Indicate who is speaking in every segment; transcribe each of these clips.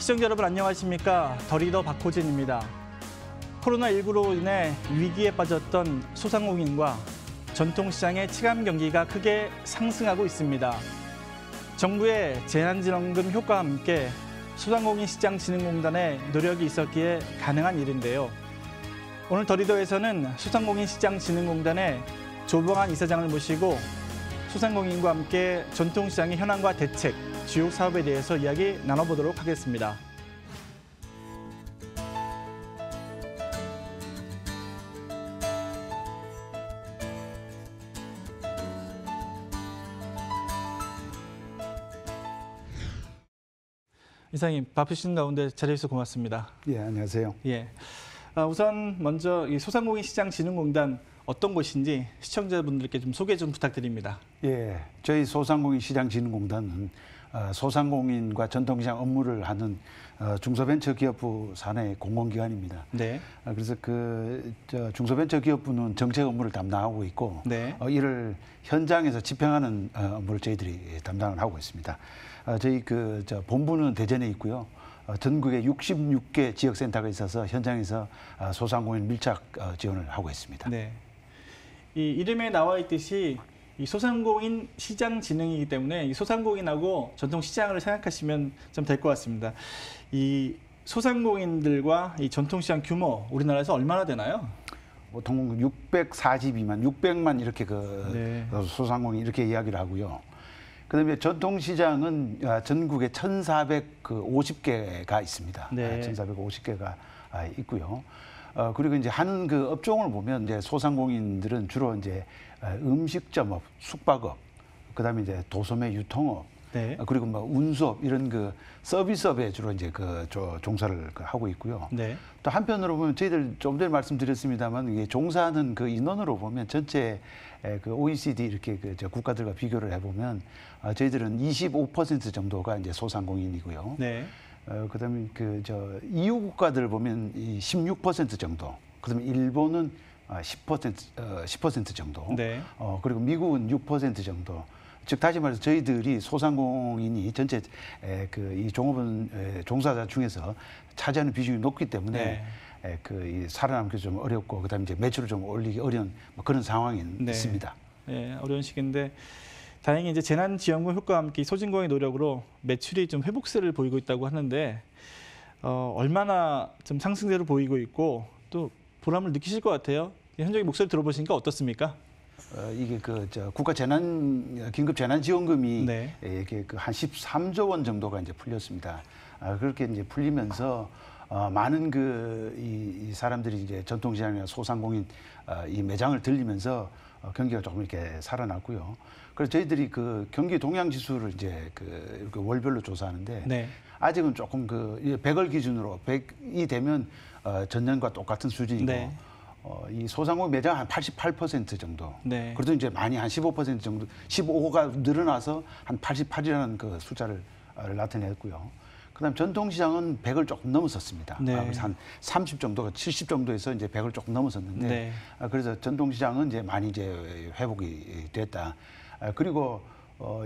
Speaker 1: 시청자 여러분 안녕하십니까? 더리더 박호진입니다. 코로나19로 인해 위기에 빠졌던 소상공인과 전통시장의 치감 경기가 크게 상승하고 있습니다. 정부의 재난지원금 효과와 함께 소상공인시장진흥공단의 노력이 있었기에 가능한 일인데요. 오늘 더리더에서는 소상공인시장진흥공단의 조봉환 이사장을 모시고 소상공인과 함께 전통시장의 현황과 대책, 주요 사업에 대해서 이야기 나눠보도록 하겠습니다. 이사님, 바쁘신 가운데 자리해주셔서 고맙습니다.
Speaker 2: 예, 안녕하세요.
Speaker 1: 예. 우선 먼저 이 소상공인시장진흥공단 어떤 곳인지 시청자분들께 좀 소개 좀 부탁드립니다.
Speaker 2: 예, 저희 소상공인시장진흥공단은 소상공인과 전통시장 업무를 하는 중소벤처기업부 산하의 공공기관입니다.
Speaker 1: 네.
Speaker 2: 그래서 중소벤처기업부는 정책 업무를 담당하고 있고,
Speaker 1: 네.
Speaker 2: 이를 현장에서 집행하는 업무를 저희들이 담당을 하고 있습니다. 저희 본부는 대전에 있고요. 전국에 66개 지역센터가 있어서 현장에서 소상공인 밀착 지원을 하고 있습니다.
Speaker 1: 네. 이 이름에 나와 있듯이 이 소상공인 시장 진흥이기 때문에 이 소상공인하고 전통 시장을 생각하시면 좀 될 것 같습니다. 이 소상공인들과 이 전통 시장 규모 우리나라에서 얼마나 되나요?
Speaker 2: 보통 642만, 600만 이렇게
Speaker 1: 네.
Speaker 2: 소상공인 이렇게 이야기를 하고요. 그다음에 전통시장은 전국에 1,450개가 있습니다.
Speaker 1: 네.
Speaker 2: 1,450개가 있고요. 그리고 이제 하는 그 업종을 보면 이제 소상공인들은 주로 이제 음식점업, 숙박업, 그다음에 이제 도소매 유통업,
Speaker 1: 네.
Speaker 2: 그리고 뭐 운수업 이런 그 서비스업에 주로 이제 종사를 하고 있고요.
Speaker 1: 네.
Speaker 2: 또 한편으로 보면 저희들 좀 전에 말씀드렸습니다만 이게 종사하는 그 인원으로 보면 전체 그 OECD 이렇게 국가들과 비교를 해보면 저희들은 25% 정도가 이제 소상공인이고요.
Speaker 1: 네.
Speaker 2: 그다음에 EU 국가들 보면 16% 정도. 그다음에 일본은 10% 정도.
Speaker 1: 네.
Speaker 2: 그리고 미국은 6% 정도. 즉 다시 말해서 저희들이 소상공인이 전체 이 종업원 종사자 중에서 차지하는 비중이 높기 때문에 이 살아남기 좀 어렵고 그다음에 이제 매출을 좀 올리기 어려운 그런 상황이 있습니다.
Speaker 1: 네, 어려운 시기인데 다행히 이제 재난지원금 효과와 함께 소진공의 노력으로 매출이 좀 회복세를 보이고 있다고 하는데 얼마나 좀 상승세로 보이고 있고 또 보람을 느끼실 것 같아요. 현장의 목소리 들어보시니까 어떻습니까?
Speaker 2: 이게 국가 긴급 재난지원금이
Speaker 1: 네.
Speaker 2: 이게 한 13조 원 정도가 이제 풀렸습니다. 그렇게 이제 풀리면서 많은 이 사람들이 이제 전통시장이나 소상공인 이 매장을 들리면서 경기가 조금 이렇게 살아났고요. 그래서 저희들이 그 경기 동향 지수를 이제 이렇게 월별로 조사하는데
Speaker 1: 네.
Speaker 2: 아직은 조금 100월 기준으로 100이 되면 전년과 똑같은 수준이고.
Speaker 1: 네.
Speaker 2: 이 소상공인 매장 한 88% 정도.
Speaker 1: 네.
Speaker 2: 그래도 이제 많이 한 15% 정도, 15가 늘어나서 한 88이라는 그 숫자를 나타냈고요. 그다음 전통시장은 100을 조금 넘었었습니다.
Speaker 1: 네.
Speaker 2: 그래서 한 30 정도가 70 정도에서 이제 100을 조금 넘었었는데,
Speaker 1: 네.
Speaker 2: 그래서 전통시장은 이제 많이 이제 회복이 됐다. 그리고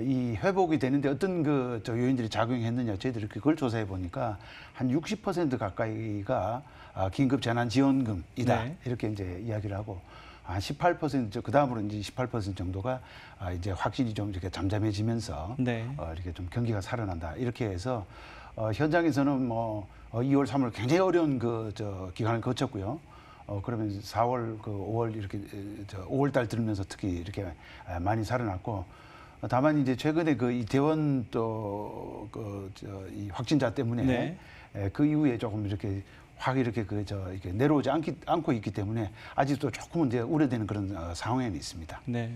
Speaker 2: 이 회복이 되는데 어떤 요인들이 작용했느냐 저희들이 그걸 조사해 보니까 한 60% 가까이가 긴급 재난지원금이다.
Speaker 1: 네.
Speaker 2: 이렇게 이제 이야기를 하고 한 18%, 그 다음으로 이제 18% 정도가 이제 확진이 좀 이렇게 잠잠해지면서
Speaker 1: 네.
Speaker 2: 이렇게 좀 경기가 살아난다. 이렇게 해서 현장에서는 2월, 3월 굉장히 어려운 기간을 거쳤고요. 그러면 4월, 5월 이렇게 5월 달 들으면서 특히 이렇게 많이 살아났고, 다만 이제 최근에 이 대원 이 확진자 때문에
Speaker 1: 네.
Speaker 2: 그 이후에 조금 이렇게 확 이렇게 이렇게 내려오지 않고 있기 때문에 아직도 조금은 이제 우려되는 그런 상황에는 있습니다.
Speaker 1: 네.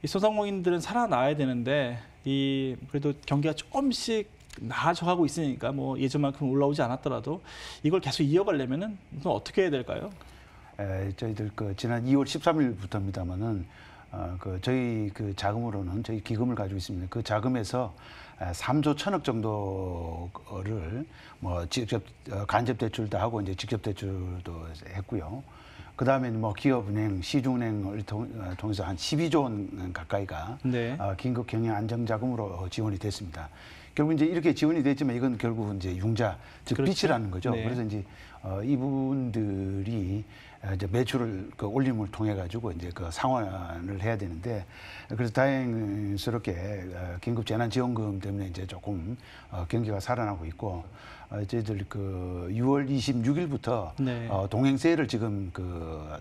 Speaker 1: 이 소상공인들은 살아나야 되는데 그래도 경기가 조금씩 나아져가고 있으니까 뭐 예전만큼 올라오지 않았더라도 이걸 계속 이어가려면은 어떻게 해야 될까요?
Speaker 2: 저희들 지난 2월 13일부터입니다만은 저희 자금으로는 저희 기금을 가지고 있습니다. 그 자금에서 3조 1,000억 정도를 뭐 직접 간접 대출도 하고 이제 직접 대출도 했고요. 그다음에 뭐 기업은행, 시중은행을 통해서 한 12조 원 가까이가
Speaker 1: 네.
Speaker 2: 긴급 경영 안정 자금으로 지원이 됐습니다. 결국 이제 이렇게 지원이 됐지만 이건 결국 이제 융자, 즉
Speaker 1: 그렇죠.
Speaker 2: 빚이라는 거죠.
Speaker 1: 네.
Speaker 2: 그래서 이제 이분들이 이제 매출을 그 올림을 통해 가지고 이제 그 상환을 해야 되는데, 그래서 다행스럽게 긴급 재난지원금 때문에 이제 조금 경기가 살아나고 있고, 저희들 그 6월 26일부터
Speaker 1: 네.
Speaker 2: 동행 세일을 지금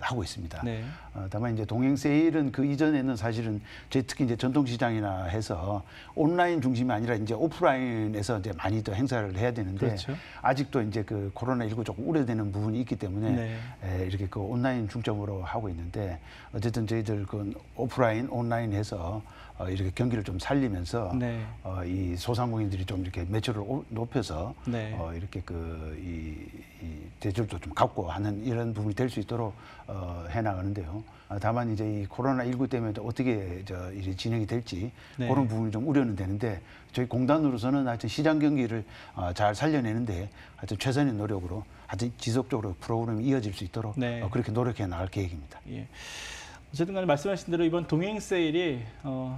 Speaker 2: 하고 있습니다.
Speaker 1: 네.
Speaker 2: 다만 이제 동행 세일은 그 이전에는 사실은 특히 이제 전통시장이나 해서 온라인 중심이 아니라 이제 오프라인에서 이제 많이 더 행사를 해야 되는데,
Speaker 1: 그렇죠.
Speaker 2: 아직도 이제 그 코로나19 조금 우려되는 부분이 있기 때문에
Speaker 1: 네.
Speaker 2: 이렇게 그 온라인 중점으로 하고 있는데, 어쨌든 저희들 그 오프라인, 온라인해서 이렇게 경기를 좀 살리면서
Speaker 1: 네.
Speaker 2: 이 소상공인들이 좀 이렇게 매출을 높여서
Speaker 1: 네.
Speaker 2: 이렇게 이 대출도 좀 갚고 하는 이런 부분이 될 수 있도록 해 나가는데요. 다만 이제 이 코로나19 때문에 또 어떻게 일이 진행이 될지
Speaker 1: 네.
Speaker 2: 그런 부분이 좀 우려는 되는데, 저희 공단으로서는 하여튼 시장 경기를 잘 살려내는데 하여튼 최선의 노력으로 하여튼 지속적으로 프로그램이 이어질 수 있도록
Speaker 1: 네.
Speaker 2: 그렇게 노력해 나갈 계획입니다.
Speaker 1: 예. 어쨌든 간에 말씀하신 대로 이번 동행 세일이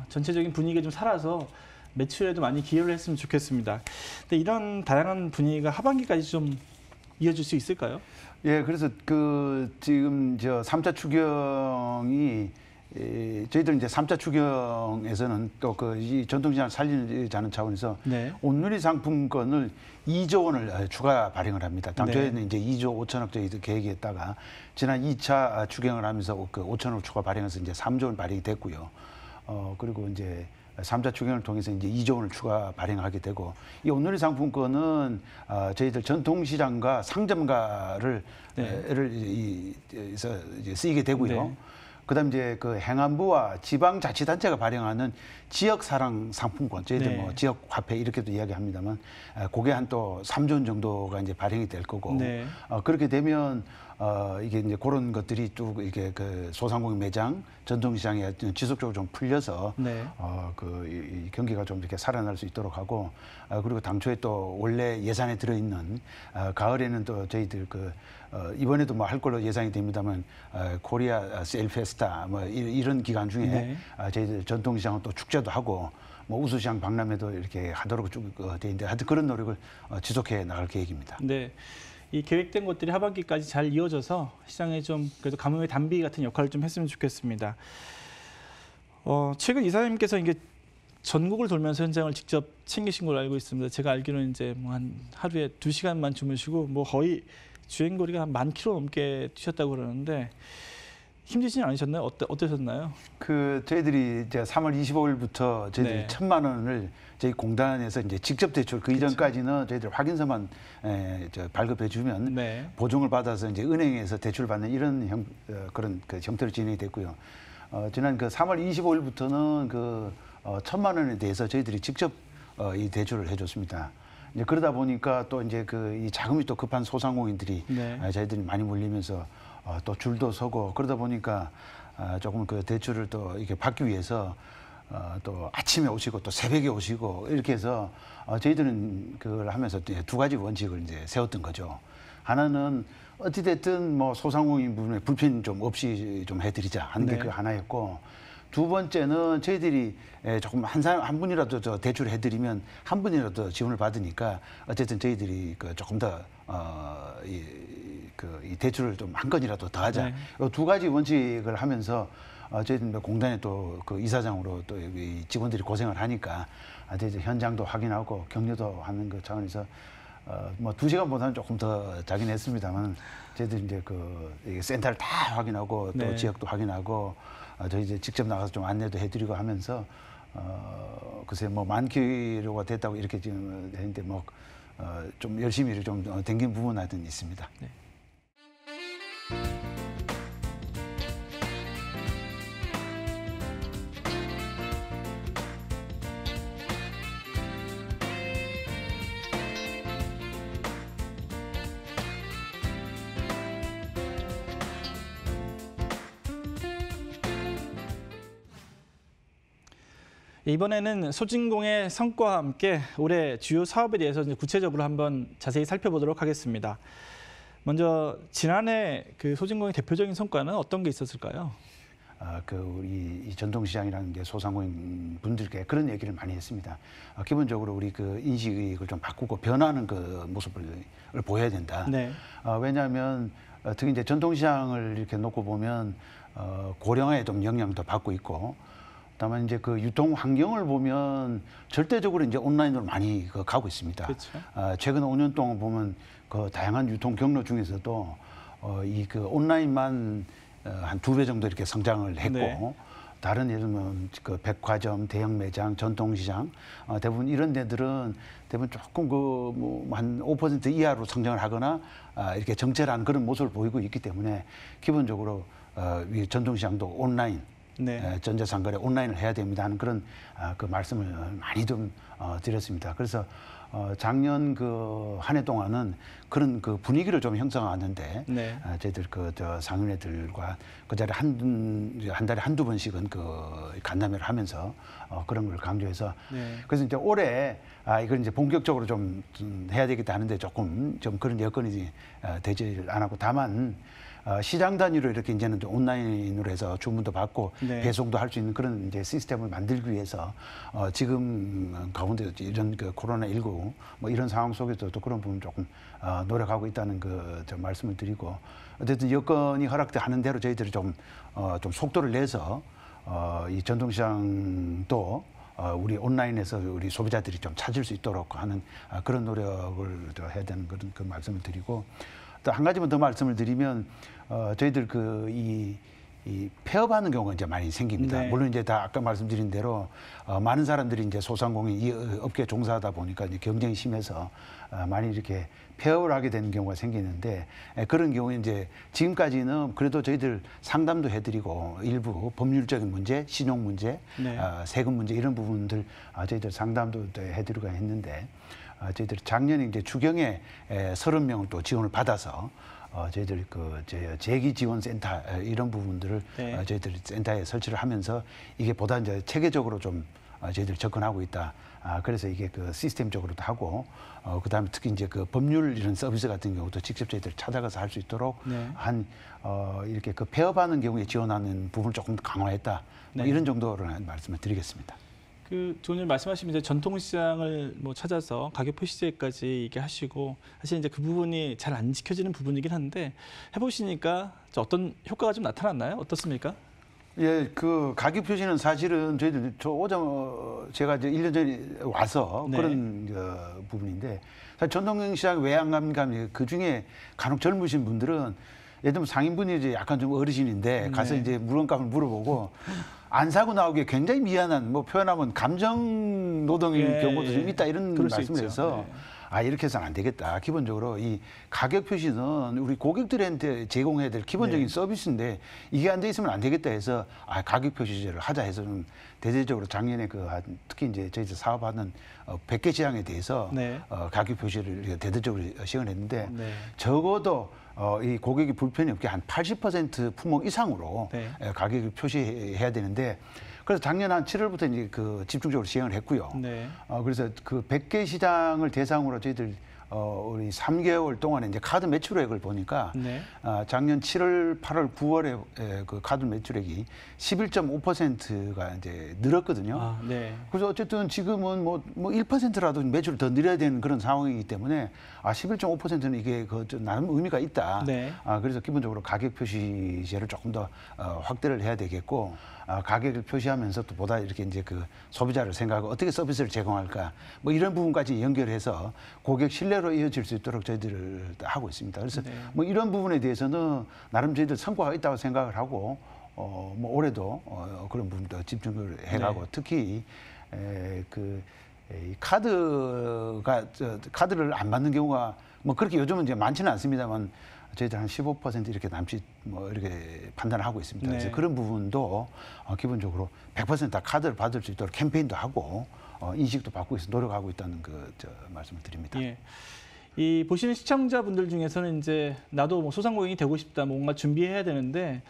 Speaker 1: 전체적인 분위기가 좀 살아서 매출에도 많이 기여를 했으면 좋겠습니다. 근데 이런 다양한 분위기가 하반기까지 좀 이어질 수 있을까요?
Speaker 2: 예, 그래서 지금 3차 추경이 저희들 이제 3차 추경에서는 또 이 전통시장을 살리자는 차원에서
Speaker 1: 네.
Speaker 2: 온누리 상품권을 2조 원을 추가 발행을 합니다. 당초에는 이제 2조 5천억 저희들 계획했다가 지난 2차 추경을 하면서 그 5천억 추가 발행해서 이제 3조 원 발행이 됐고요. 그리고 이제 3차 추경을 통해서 이제 2조 원을 추가 발행하게 되고, 이 온누리 상품권은 저희들 전통시장과 상점가를 이제 쓰이게 되고요.
Speaker 1: 네.
Speaker 2: 그다음 이제 그 행안부와 지방자치단체가 발행하는 지역사랑 상품권, 저희들
Speaker 1: 네.
Speaker 2: 뭐 지역 화폐 이렇게도 이야기합니다만, 그게 한 또 3조 원 정도가 이제 발행이 될 거고,
Speaker 1: 네.
Speaker 2: 그렇게 되면 이게 이제 그런 것들이 쭉 이게 그 소상공인 매장, 전통시장에 지속적으로 좀 풀려서
Speaker 1: 네.
Speaker 2: 이 경기가 좀 이렇게 살아날 수 있도록 하고, 그리고 당초에 또 원래 예산에 들어있는 가을에는 또 저희들 이번에도 뭐 할 걸로 예상이 됩니다만, 코리아 세일 페스타 뭐 이런 기간 중에
Speaker 1: 네.
Speaker 2: 저희들 전통시장은 또 축제도 하고 뭐 우수시장 박람회도 이렇게 하도록 쭉 돼 있는데, 하여튼 그런 노력을 지속해 나갈 계획입니다.
Speaker 1: 네. 이 계획된 것들이 하반기까지 잘 이어져서 시장에 좀 그래도 가뭄의 단비 같은 역할을 좀 했으면 좋겠습니다. 최근 이사님께서 이게 전국을 돌면서 현장을 직접 챙기신 걸로 알고 있습니다. 제가 알기로는 이제 뭐 한 하루에 2시간만 주무시고 뭐 거의 주행거리가 한 10,000km 넘게 뛰셨다고 그러는데 힘드시진 않으셨나요? 어떠셨나요?
Speaker 2: 저희들이 이제 3월 25일부터 저희들이
Speaker 1: 네.
Speaker 2: 1,000만 원을 저희 공단에서 이제 직접 대출, 그 이전까지는 저희들 확인서만 발급해 주면
Speaker 1: 네.
Speaker 2: 보증을 받아서 이제 은행에서 대출 받는 이런 그런 형태로 진행이 됐고요. 지난 3월 25일부터는 1,000만 원에 대해서 저희들이 직접 이 대출을 해줬습니다. 이제 그러다 보니까 또 이제 이 자금이 또 급한 소상공인들이
Speaker 1: 네.
Speaker 2: 저희들이 많이 몰리면서 또 줄도 서고, 그러다 보니까 조금 그 대출을 또 이렇게 받기 위해서 또 아침에 오시고 또 새벽에 오시고 이렇게 해서 저희들은 그걸 하면서 2가지 원칙을 이제 세웠던 거죠. 하나는 어찌됐든 뭐 소상공인 부분에 불편 좀 없이 좀 해드리자 하는 게
Speaker 1: 네.
Speaker 2: 그 하나였고, 두 번째는 저희들이 조금 한 분이라도 대출을 해드리면 한 분이라도 지원을 받으니까 어쨌든 저희들이 조금 더 이 대출을 좀 한 건이라도 더 하자.
Speaker 1: 네.
Speaker 2: 이 2가지 원칙을 하면서 저희들 공단에 또 그 이사장으로 또 이 직원들이 고생을 하니까 저희들 현장도 확인하고 격려도 하는 그 차원에서 뭐 2시간보다는 조금 더 자긴 했습니다만, 저희들 이제 이 센터를 다 확인하고 또
Speaker 1: 네.
Speaker 2: 지역도 확인하고 저희 이제 직접 나가서 좀 안내도 해드리고 하면서 글쎄 뭐 10,000km가 됐다고 이렇게 지금 했는데 뭐 좀 열심히 좀 댕긴 부분은 하여튼 있습니다.
Speaker 1: 네. 이번에는 소진공의 성과와 함께 올해 주요 사업에 대해서 이제 구체적으로 한번 자세히 살펴보도록 하겠습니다. 먼저 지난해 그 소진공의 대표적인 성과는 어떤 게 있었을까요?
Speaker 2: 우리 이 전통시장이라는 게 소상공인 분들께 그런 얘기를 많이 했습니다. 기본적으로 우리 그 인식을 좀 바꾸고 변하는 그 모습을 보여야 된다.
Speaker 1: 네.
Speaker 2: 왜냐하면 특히 이제 전통시장을 이렇게 놓고 보면 고령화에 좀 영향도 받고 있고, 다만 이제 그 유통 환경을 보면 절대적으로 이제 온라인으로 많이 가고 있습니다.
Speaker 1: 그렇죠.
Speaker 2: 최근 5년 동안 보면 그 다양한 유통 경로 중에서도 이 그 온라인만 한 2배 정도 이렇게 성장을 했고,
Speaker 1: 네.
Speaker 2: 다른 예를 들면 그 백화점, 대형 매장, 전통시장 대부분 이런 데들은 대부분 조금 그 뭐 한 5% 이하로 성장을 하거나 이렇게 정체라는 그런 모습을 보이고 있기 때문에 기본적으로 이 전통시장도 온라인,
Speaker 1: 네.
Speaker 2: 전자상거래 온라인을 해야 됩니다 하는 그런 그 말씀을 많이 좀 드렸습니다. 그래서 작년 그 한 해 동안은 그런 그 분위기를 좀 형성하는데
Speaker 1: 네.
Speaker 2: 저희들 저 상인회들과 그 자리에 한 달에 한두 번씩은 그 간담회를 하면서 그런 걸 강조해서
Speaker 1: 네.
Speaker 2: 그래서 이제 올해 이걸 이제 본격적으로 좀 해야 되겠다 하는데 조금 좀 그런 여건이 되질 않았고, 다만 시장 단위로 이렇게 이제는 좀 온라인으로 해서 주문도 받고
Speaker 1: 네.
Speaker 2: 배송도 할 수 있는 그런 이제 시스템을 만들기 위해서 지금 가운데 이런 그 코로나19 뭐 이런 상황 속에서도 그런 부분 조금 노력하고 있다는 저 말씀을 드리고, 어쨌든 여건이 허락하는 대로 저희들이 좀 속도를 내서 이 전통시장도 우리 온라인에서 우리 소비자들이 좀 찾을 수 있도록 하는 그런 노력을 해야 되는 그런 그 말씀을 드리고, 또 한 가지만 더 말씀을 드리면 저희들 이 폐업하는 경우가 이제 많이 생깁니다.
Speaker 1: 네.
Speaker 2: 물론 이제 다 아까 말씀드린 대로 많은 사람들이 이제 소상공인 이 업계에 종사하다 보니까 이제 경쟁이 심해서 많이 이렇게 폐업을 하게 되는 경우가 생기는데, 그런 경우에 이제 지금까지는 그래도 저희들 상담도 해드리고 일부 법률적인 문제, 신용 문제,
Speaker 1: 네.
Speaker 2: 세금 문제 이런 부분들 저희들 상담도 해드리고 했는데, 저희들이 작년에 이제 추경에 30명을 또 지원을 받아서 저희들이 재기지원센터 이런 부분들을
Speaker 1: 네.
Speaker 2: 저희들이 센터에 설치를 하면서 이게 보다 이제 체계적으로 좀 저희들이 접근하고 있다. 그래서 이게 그 시스템적으로도 하고, 그다음에 특히 이제 그 법률 이런 서비스 같은 경우도 직접 저희들이 찾아가서 할 수 있도록
Speaker 1: 네.
Speaker 2: 이렇게 그 폐업하는 경우에 지원하는 부분을 조금 강화했다. 뭐
Speaker 1: 네.
Speaker 2: 이런 정도로 말씀을 드리겠습니다.
Speaker 1: 그 오늘 말씀하신 이제 전통시장을 뭐 찾아서 가격 표시제까지 얘기하시고, 사실 이제 그 부분이 잘 안 지켜지는 부분이긴 한데 해보시니까 어떤 효과가 좀 나타났나요? 어떻습니까?
Speaker 2: 예, 그 가격 표시는 사실은 저희들 제가 이제 1년 전에 와서
Speaker 1: 네.
Speaker 2: 그런 부분인데, 사실 전통시장 왜 안 갑니까? 그 중에 간혹 젊으신 분들은 예를 들면 상인분이 이제 약간 좀 어르신인데 가서
Speaker 1: 네.
Speaker 2: 이제 물건값을 물어보고 안 사고 나오기에 굉장히 미안한, 뭐 표현하면 감정 노동의
Speaker 1: 예,
Speaker 2: 경우도 좀
Speaker 1: 예.
Speaker 2: 있다 이런
Speaker 1: 그럴 수
Speaker 2: 말씀을
Speaker 1: 있죠.
Speaker 2: 해서
Speaker 1: 네.
Speaker 2: 이렇게 해서는 안 되겠다. 기본적으로 이 가격 표시는 우리 고객들한테 제공해야 될 기본적인
Speaker 1: 네.
Speaker 2: 서비스인데 이게 안 돼 있으면 안 되겠다 해서 가격 표시제를 하자 해서 좀 대대적으로 작년에 특히 이제 저희 사업하는 100개 시장에 대해서
Speaker 1: 네.
Speaker 2: 가격 표시를 대대적으로 시행을 했는데,
Speaker 1: 네.
Speaker 2: 적어도 이 고객이 불편이 없게 한 80% 품목 이상으로
Speaker 1: 네.
Speaker 2: 가격을 표시해야 되는데, 그래서 작년 한 7월부터 이제 그 집중적으로 시행을 했고요.
Speaker 1: 네.
Speaker 2: 그래서 그 100개 시장을 대상으로 저희들 우리 3개월 동안에 이제 카드 매출액을 보니까
Speaker 1: 네.
Speaker 2: 작년 7월, 8월, 9월에 그 카드 매출액이 11.5%가 이제 늘었거든요.
Speaker 1: 네.
Speaker 2: 그래서 어쨌든 지금은 뭐 1%라도 매출을 더 늘려야 되는 그런 상황이기 때문에 11.5%는 이게 나름 의미가 있다.
Speaker 1: 네.
Speaker 2: 그래서 기본적으로 가격 표시제를 조금 더 확대를 해야 되겠고, 가격을 표시하면서 또 보다 이렇게 이제 그 소비자를 생각하고 어떻게 서비스를 제공할까 뭐 이런 부분까지 연결해서 고객 신뢰로 이어질 수 있도록 저희들을 하고 있습니다. 그래서
Speaker 1: 네.
Speaker 2: 뭐 이런 부분에 대해서는 나름 저희들 성과가 있다고 생각을 하고, 뭐 올해도 그런 부분도 집중을 해가고,
Speaker 1: 네.
Speaker 2: 특히 이 카드를 안 받는 경우가 뭐 그렇게 요즘은 이제 많지는 않습니다만 저희들 한 15% 이렇게 남짓 뭐 이렇게 판단을 하고 있습니다.
Speaker 1: 네.
Speaker 2: 그래서 그런 부분도 기본적으로 100% 다 카드를 받을 수 있도록 캠페인도 하고 인식도 받고 있어 노력하고 있다는 말씀을 드립니다.
Speaker 1: 예. 이 보시는 시청자분들 중에서는 이제 나도 뭐 소상공인이 되고 싶다, 뭔가 준비해야 되는데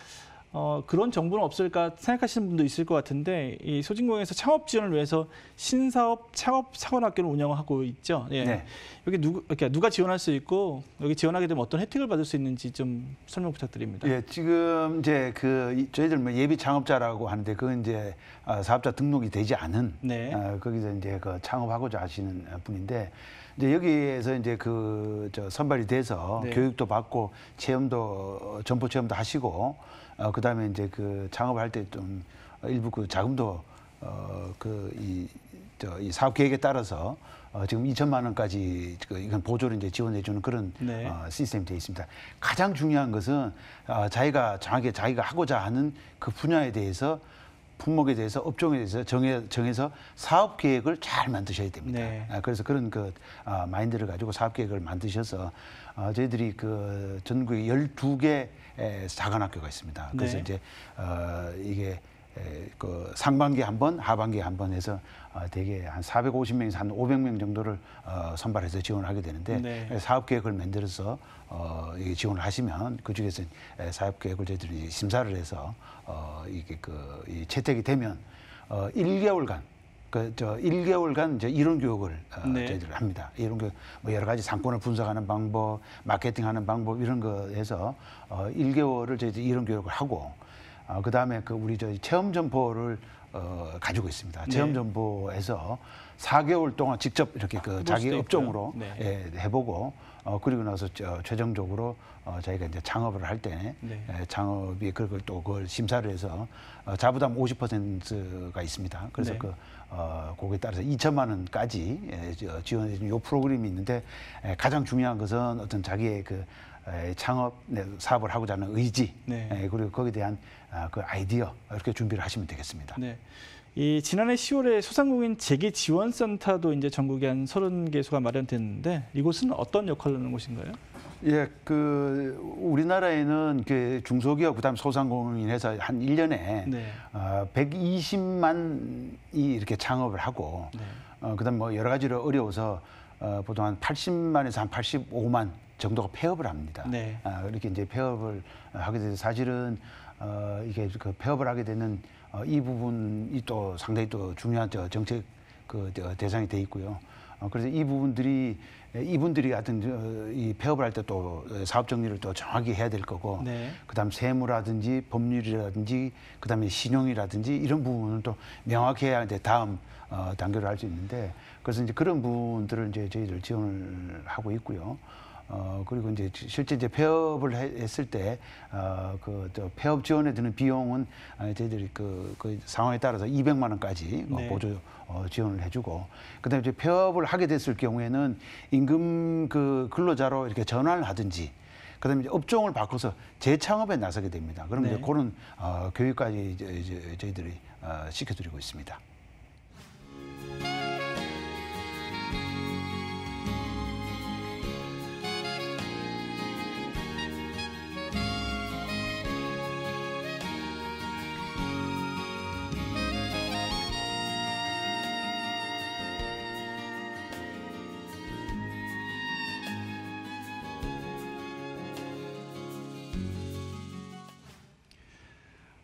Speaker 1: 그런 정보는 없을까 생각하시는 분도 있을 것 같은데 이 소진공에서 창업 지원을 위해서 신사업 창업 사관학교를 운영하고 있죠. 예.
Speaker 2: 네.
Speaker 1: 여기 누가 지원할 수 있고 여기 지원하게 되면 어떤 혜택을 받을 수 있는지 좀 설명 부탁드립니다.
Speaker 2: 예, 지금 이제 저희들 뭐 예비 창업자라고 하는데 그건 이제 사업자 등록이 되지 않은
Speaker 1: 네.
Speaker 2: 거기서 이제 창업하고자 하시는 분인데 이제 여기에서 이제 선발이 돼서
Speaker 1: 네.
Speaker 2: 교육도 받고 체험도 점포 체험도 하시고 그다음에 이제 창업을 할 때 좀 일부 자금도 이 사업 계획에 따라서 지금 2천만 원까지 이건 보조를 이제 지원해 주는 그런
Speaker 1: 네.
Speaker 2: 시스템이 되어 있습니다. 가장 중요한 것은 자기가 정확하게 자기가 하고자 하는 그 분야에 대해서 품목에 대해서 업종에 대해서 정해서 사업 계획을 잘 만드셔야 됩니다.
Speaker 1: 네.
Speaker 2: 그래서 그런 마인드를 가지고 사업 계획을 만드셔서 저희들이 전국에 12개 사관학교가 있습니다. 그래서
Speaker 1: 네.
Speaker 2: 이제 이게 상반기에 한 번, 하반기에 한 번 해서 대개 한 450명에서 한 500명 정도를 선발해서 지원하게 되는데
Speaker 1: 네.
Speaker 2: 사업 계획을 만들어서 이게 지원을 하시면 그 중에서 사업 계획을 저희들이 심사를 해서 이게 이 채택이 되면 1개월간 1개월간 이제 이론 교육을
Speaker 1: 네.
Speaker 2: 저희들 합니다. 이론 교육 뭐 여러 가지 상권을 분석하는 방법, 마케팅하는 방법 이런 거에서 1개월을 저희들이 이론 교육을 하고 그다음에 우리 저희 체험 점포를 가지고 있습니다.
Speaker 1: 네.
Speaker 2: 체험 점포에서 4개월 동안 직접 이렇게 자기
Speaker 1: 수도
Speaker 2: 업종으로
Speaker 1: 있고요. 네.
Speaker 2: 해보고 그리고 나서 최종적으로 저희가 이제 창업을 할 때
Speaker 1: 네.
Speaker 2: 창업이 그걸 심사를 해서 자부담 50%가 있습니다. 그래서
Speaker 1: 네.
Speaker 2: 거기에 따라서 2천만 원까지 지원해 주는 이 프로그램이 있는데 가장 중요한 것은 어떤 자기의 창업 사업을 하고자 하는 의지
Speaker 1: 네.
Speaker 2: 그리고 거기에 대한 그 아이디어 이렇게 준비를 하시면 되겠습니다.
Speaker 1: 네. 이 지난해 10월에 소상공인 재기 지원센터도 이제 전국에 한 30개소가 마련됐는데 이곳은 어떤 역할을 하는 곳인가요?
Speaker 2: 예, 우리나라에는 중소기업 그다음 소상공인 해서 한 1년에
Speaker 1: 네.
Speaker 2: 120만이 이렇게 창업을 하고
Speaker 1: 네.
Speaker 2: 그다음 뭐 여러 가지로 어려워서 보통 한 80만에서 한 85만 정도가 폐업을 합니다.
Speaker 1: 네.
Speaker 2: 이렇게 이제 폐업을 하게 돼서 사실은 이게 폐업을 하게 되는 이 부분이 또 상당히 또 중요한 정책 대상이 돼 있고요. 그래서 이분들이 하여튼 이 폐업을 할 때 또 사업 정리를 또 정확히 해야 될 거고,
Speaker 1: 네.
Speaker 2: 그다음 세무라든지 법률이라든지 그다음에 신용이라든지 이런 부분은 또 명확해야 이제 다음 단계를 할 수 있는데, 그래서 이제 그런 부분들을 이제 저희들 지원을 하고 있고요. 그리고 이제 실제 이제 폐업을 했을 때, 폐업 지원에 드는 비용은 저희들이 그 상황에 따라서 200만 원까지
Speaker 1: 네.
Speaker 2: 보조 지원을 해주고, 그다음에 이제 폐업을 하게 됐을 경우에는 임금 근로자로 이렇게 전환을 하든지, 그다음에 이제 업종을 바꿔서 재창업에 나서게 됩니다. 그러면
Speaker 1: 네.
Speaker 2: 이제 그런 교육까지 이제 저희들이 시켜드리고 있습니다.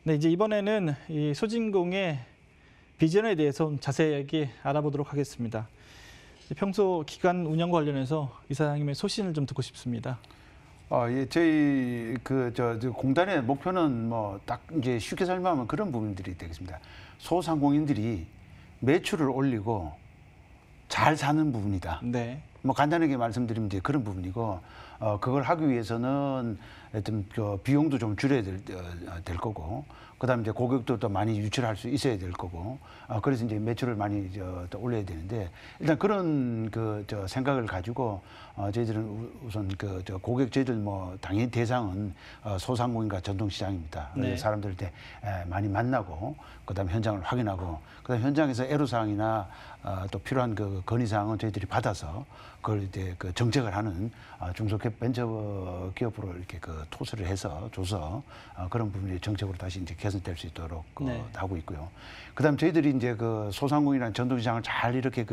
Speaker 1: 네, 이제 이번에는 이 소진공의 비전에 대해서 자세하게 알아보도록 하겠습니다. 평소 기관 운영과 관련해서 이사장님의 소신을 좀 듣고 싶습니다.
Speaker 2: 예, 저희 공단의 목표는 뭐 딱 이제 쉽게 설명하면 그런 부분들이 되겠습니다. 소상공인들이 매출을 올리고 잘 사는 부분이다.
Speaker 1: 네.
Speaker 2: 뭐 간단하게 말씀드리면 이제 그런 부분이고, 그걸 하기 위해서는 하여튼 비용도 좀 줄여야 될 거고, 그다음에 이제 고객도 또 많이 유치할 수 있어야 될 거고, 그래서 이제 매출을 많이 또 올려야 되는데, 일단 그런 생각을 가지고 저희들은 우선 고객 저희들 뭐 당연히 대상은 소상공인과 전통시장입니다.
Speaker 1: 네.
Speaker 2: 사람들한테 많이 만나고, 그다음에 현장을 확인하고, 그다음에 현장에서 애로사항이나 또 필요한 건의사항은 저희들이 받아서 그걸 이제 그 정책을 하는 중소기업 벤처 기업으로 이렇게 그 토스를 해서 줘서 그런 부분이 정책으로 다시 이제 개선될 수 있도록
Speaker 1: 네.
Speaker 2: 하고 있고요. 그다음 저희들이 이제 그 소상공인이라는 전통시장을 잘 이렇게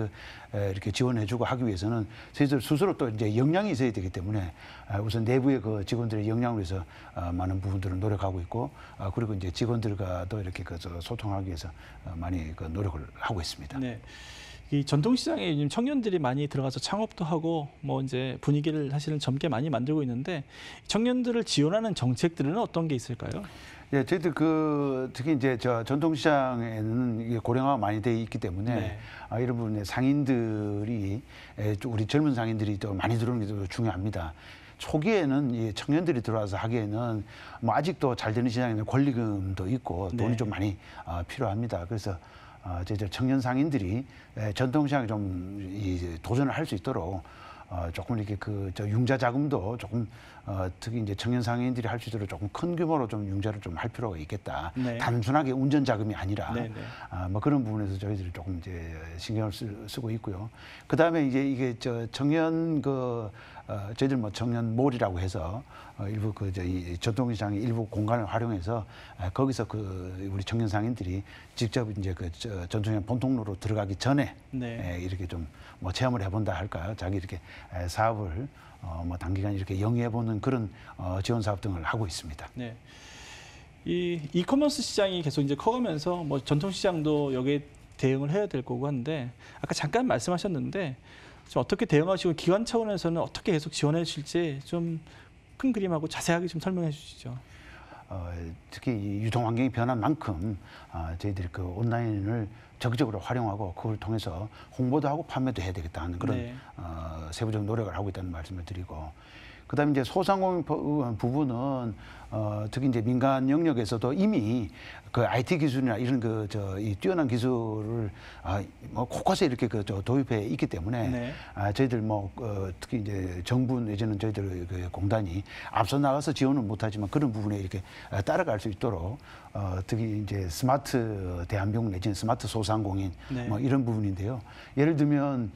Speaker 2: 이렇게 지원해주고 하기 위해서는 저희들 스스로 또 이제 역량이 있어야 되기 때문에 우선 내부의 그 직원들의 역량을 위해서 많은 부분들을 노력하고 있고 그리고 이제 직원들과도 이렇게 소통하기 위해서 많이 그 노력을 하고 있습니다.
Speaker 1: 네. 이 전통시장에 요즘 청년들이 많이 들어가서 창업도 하고 뭐 이제 분위기를 사실은 젊게 많이 만들고 있는데 청년들을 지원하는 정책들은 어떤 게 있을까요?
Speaker 2: 예, 저희들 특히 이제 전통시장에는 이게 고령화가 많이 돼 있기 때문에
Speaker 1: 네.
Speaker 2: 이런 부분에 상인들이 우리 젊은 상인들이 또 많이 들어오는 게 더 중요합니다. 초기에는 이 청년들이 들어와서 하기에는 뭐 아직도 잘 되는 시장에는 권리금도 있고 돈이
Speaker 1: 네.
Speaker 2: 좀 많이 필요합니다. 그래서 저희들 청년 상인들이 전통시장에 좀 도전을 할 수 있도록 조금 이렇게 융자 자금도 조금 특히 이제 청년 상인들이 할 수 있도록 조금 큰 규모로 좀 융자를 좀 할 필요가 있겠다.
Speaker 1: 네.
Speaker 2: 단순하게 운전 자금이 아니라
Speaker 1: 네, 네.
Speaker 2: 뭐 그런 부분에서 저희들이 조금 이제 신경을 쓰고 있고요. 그 다음에 이제 이게 청년 저희들 뭐 청년몰이라고 해서 일부 이 전통시장의 일부 공간을 활용해서 거기서 우리 청년 상인들이 직접 이제 전통시장 본통로로 들어가기 전에
Speaker 1: 네.
Speaker 2: 이렇게 좀 뭐 체험을 해본다 할까요? 자기 이렇게 사업을 뭐 단기간 이렇게 영위해보는 그런 지원 사업 등을 하고 있습니다.
Speaker 1: 네. 이 이커머스 시장이 계속 이제 커가면서 뭐 전통시장도 여기에 대응을 해야 될 거고 한데 아까 잠깐 말씀하셨는데 좀 어떻게 대응하시고 기관 차원에서는 어떻게 계속 지원해 주실지 좀 큰 그림하고 자세하게 좀 설명해 주시죠.
Speaker 2: 특히 이 유통 환경이 변한 만큼 저희들이 온라인을 적극적으로 활용하고 그걸 통해서 홍보도 하고 판매도 해야 되겠다 하는 그런
Speaker 1: 네.
Speaker 2: 세부적 노력을 하고 있다는 말씀을 드리고 그다음에 이제 소상공인 부분은 특히 이제 민간 영역에서도 이미 그 IT 기술이나 이런 이 뛰어난 기술을 뭐 곳곳에 이렇게 도입해 있기 때문에
Speaker 1: 네.
Speaker 2: 저희들 특히 이제 정부 내지는 저희들 공단이 앞서 나가서 지원은 못하지만 그런 부분에 이렇게 따라갈 수 있도록 특히 이제 스마트 대한민국 내지는 스마트 소상공인
Speaker 1: 네.
Speaker 2: 뭐 이런 부분인데요. 예를 들면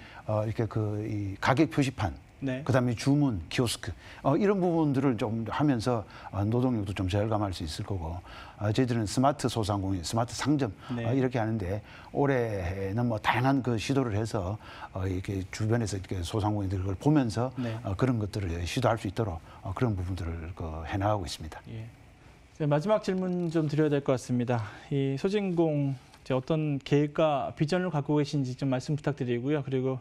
Speaker 2: 이렇게 이 가격 표시판
Speaker 1: 네.
Speaker 2: 그다음에 주문, 키오스크 이런 부분들을 좀 하면서 노동력도 좀 절감할 수 있을 거고 저희들은 스마트 소상공인, 스마트 상점
Speaker 1: 네.
Speaker 2: 이렇게 하는데 올해는 뭐 다양한 시도를 해서 이렇게 주변에서 이렇게 소상공인들을 보면서
Speaker 1: 네.
Speaker 2: 그런 것들을 시도할 수 있도록 그런 부분들을 해나가고 있습니다.
Speaker 1: 예. 이제 마지막 질문 좀 드려야 될 것 같습니다. 이 소진공 이제 어떤 계획과 비전을 갖고 계신지 좀 말씀 부탁드리고요. 그리고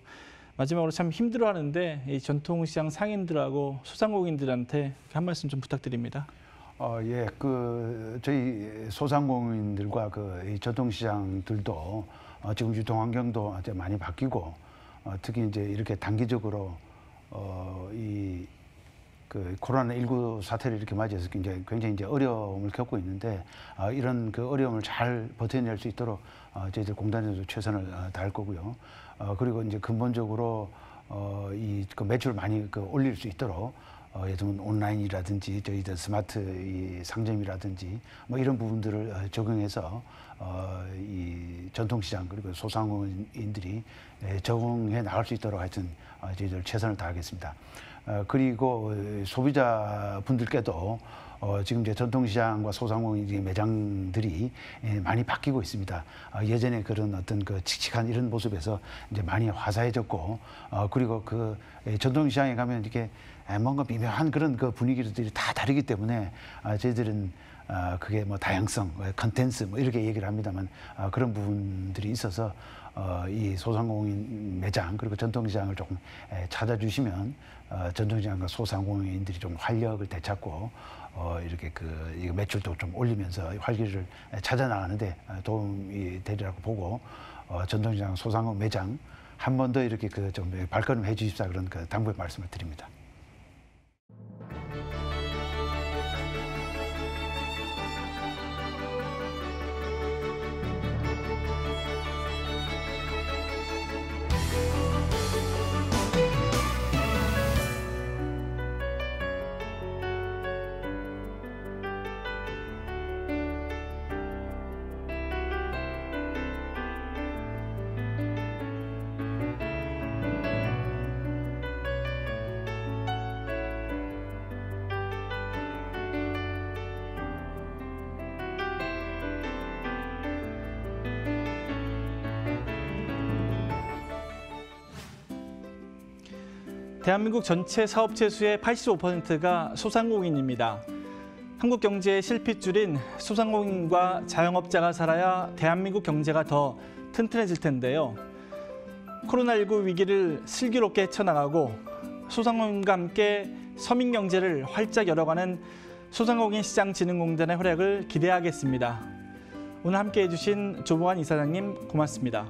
Speaker 1: 마지막으로 참 힘들어하는데 이 전통시장 상인들하고 소상공인들한테 한 말씀 좀 부탁드립니다.
Speaker 2: 예, 저희 소상공인들과 이 전통시장들도 지금 유통 환경도 이제 많이 바뀌고 특히 이제 이렇게 단기적으로 코로나19 사태를 이렇게 맞이해서 굉장히 이제 어려움을 겪고 있는데 이런 어려움을 잘 버텨낼 수 있도록 저희들 공단에서도 최선을 다할 거고요. 그리고 이제 근본적으로 매출을 많이 올릴 수 있도록 예를 들면 온라인이라든지 저희들 스마트 이 상점이라든지 뭐 이런 부분들을 적용해서 이 전통시장 그리고 소상공인들이 적응해 나갈 수 있도록 하여튼 저희들 최선을 다하겠습니다. 그리고 소비자분들께도 지금 이제 전통시장과 소상공인 매장들이 많이 바뀌고 있습니다. 예전에 그런 어떤 칙칙한 이런 모습에서 이제 많이 화사해졌고, 그리고 전통시장에 가면 이렇게 뭔가 미묘한 그런 분위기들이 다 다르기 때문에 저희들은 그게 뭐 다양성, 컨텐츠 뭐 이렇게 얘기를 합니다만 그런 부분들이 있어서 이 소상공인 매장 그리고 전통시장을 조금 찾아주시면 전통시장과 소상공인들이 좀 활력을 되찾고 이렇게 이 매출도 좀 올리면서 활기를 찾아 나가는데 도움이 되리라고 보고 전통시장, 소상공인 매장 한 번 더 이렇게 좀 발걸음 해주십사 그런 당부의 말씀을 드립니다.
Speaker 1: 대한민국 전체 사업체 수의 85%가 소상공인입니다. 한국 경제의 실핏줄인 소상공인과 자영업자가 살아야 대한민국 경제가 더 튼튼해질 텐데요. 코로나19 위기를 슬기롭게 헤쳐나가고 소상공인과 함께 서민 경제를 활짝 열어가는 소상공인시장진흥공단의 활약을 기대하겠습니다. 오늘 함께해 주신 조봉환 이사장님 고맙습니다.